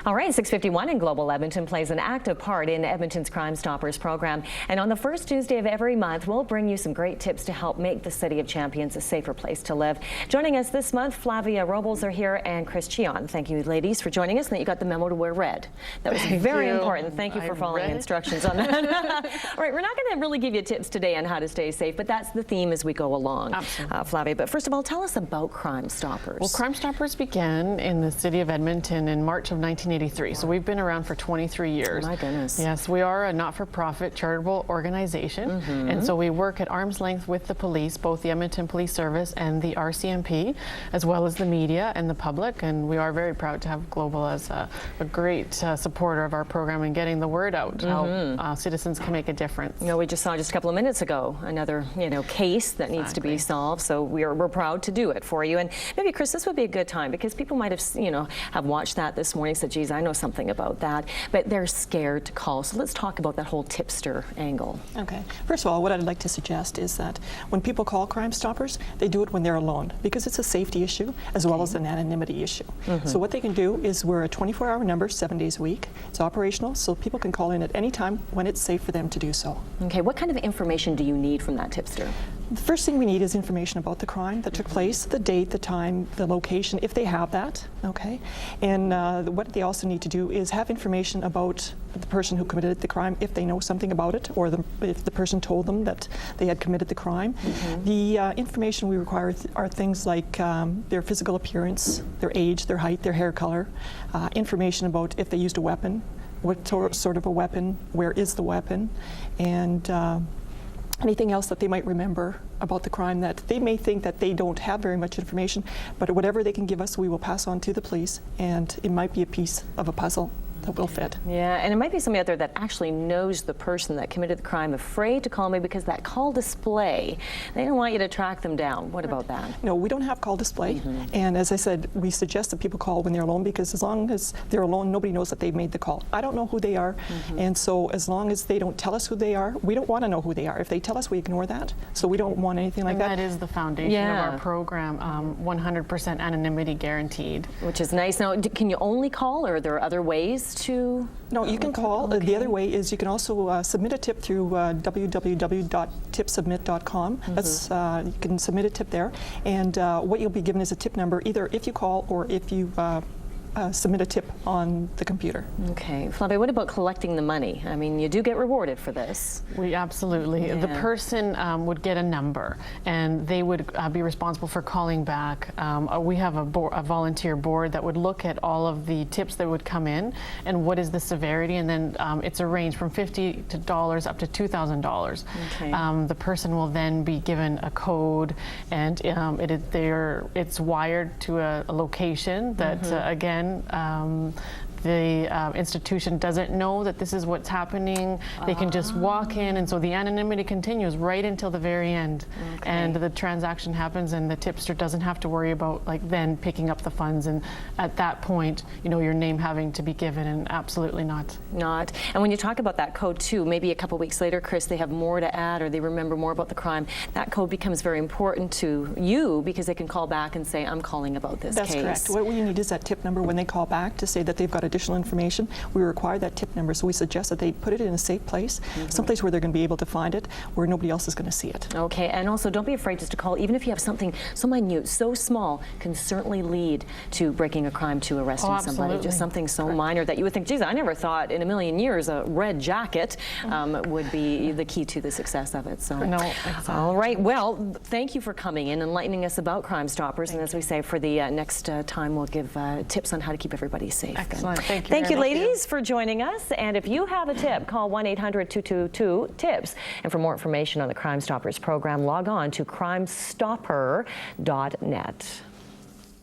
All right, 6:51 and Global Edmonton plays an active part in Edmonton's Crime Stoppers program. And on the first Tuesday of every month, we'll bring you some great tips to help make the City of Champions a safer place to live. Joining us this month, Flavia, Robles are here, and Cichon. Thank you, ladies, for joining us, and that you got the memo to wear red. That was very important. Thank you for following instructions on that. All right, we're not going to really give you tips today on how to stay safe, but that's the theme as we go along. Flavia, but first of all, tell us about Crime Stoppers. Well, Crime Stoppers began in the City of Edmonton in March of 1983, so we've been around for 23 years. Oh my goodness. Yes, we are a not-for-profit charitable organization, and so we work at arm's length with the police, both the Edmonton Police Service and the RCMP, as well as the media and the public, and we are very proud to have Global as a great supporter of our program and getting the word out how citizens can make a difference. You know, we just saw just a couple of minutes ago another, case that needs to be solved, so we're proud to do it for you. And maybe, Chris, this would be a good time because people might have, have watched that this morning, said, geez, I know something about that, but they're scared to call. So let's talk about that whole tipster angle. Okay. First of all, what I'd like to suggest is that when people call Crime Stoppers, they do it when they're alone because it's a safety issue as well as an anonymity issue. So what they can do is we're a 24-hour number, 7 days a week. It's operational, so people can call in at any time when it's safe for them to do so. Okay. What kind of information do you need from that tipster? The first thing we need is information about the crime that took place, the date, the time, the location, if they have that, okay? And what they also need to do is have information about the person who committed the crime, if they know something about it, or if the person told them that they had committed the crime. The information we require are things like their physical appearance, their age, their height, their hair color, information about if they used a weapon, what sort of a weapon, where is the weapon, and anything else that they might remember about the crime that they may think that they don't have very much information, but whatever they can give us, we will pass on to the police, and it might be a piece of a puzzle that will fit. Yeah, and it might be somebody out there that actually knows the person that committed the crime, afraid to call me because that call display, they don't want you to track them down. What about that? No, we don't have call display, and as I said, we suggest that people call when they're alone because as long as they're alone, nobody knows that they've made the call. I don't know who they are, and so as long as they don't tell us who they are, we don't want to know who they are. If they tell us, we ignore that, so we don't want anything like that. That is the foundation of our program, 100% anonymity guaranteed. Which is nice. Now, can you only call, or are there other ways to? No, you can call. The other way is you can also submit a tip through www.tipsubmit.com. That's you can submit a tip there, and what you'll be given is a tip number, either if you call or if you submit a tip on the computer. Okay. Flavia, what about collecting the money? I mean, you do get rewarded for this. We absolutely. The person would get a number, and they would be responsible for calling back. We have a volunteer board that would look at all of the tips that would come in, and what is the severity, and then it's a range from $50 up to $2,000. The person will then be given a code, and it's wired to a location that, again, the institution doesn't know that this is what's happening. They can just walk in, and so the anonymity continues right until the very end. And the transaction happens, and the tipster doesn't have to worry about then picking up the funds, and at that point, your name having to be given, and absolutely not. And when you talk about that code too, maybe a couple weeks later, Chris, they have more to add, or they remember more about the crime. That code becomes very important to you because they can call back and say, I'm calling about this case. That's correct. What we need is that tip number when they call back to say that they've got additional information. We require that tip number, so we suggest that they put it in a safe place, someplace where they're going to be able to find it, where nobody else is going to see it. Okay, and also don't be afraid just to call, even if you have something so minute, so small, can certainly lead to breaking a crime, to arresting somebody. Just something so minor that you would think, geez, I never thought in a million years a red jacket would be the key to the success of it. So, exactly. All right, well, thank you for coming in, enlightening us about Crime Stoppers, and as we say, for the next time, we'll give tips on how to keep everybody safe. Excellent. Thank you, ladies, for joining us. And if you have a tip, call 1-800-222-TIPS. And for more information on the Crime Stoppers program, log on to crimestopper.net.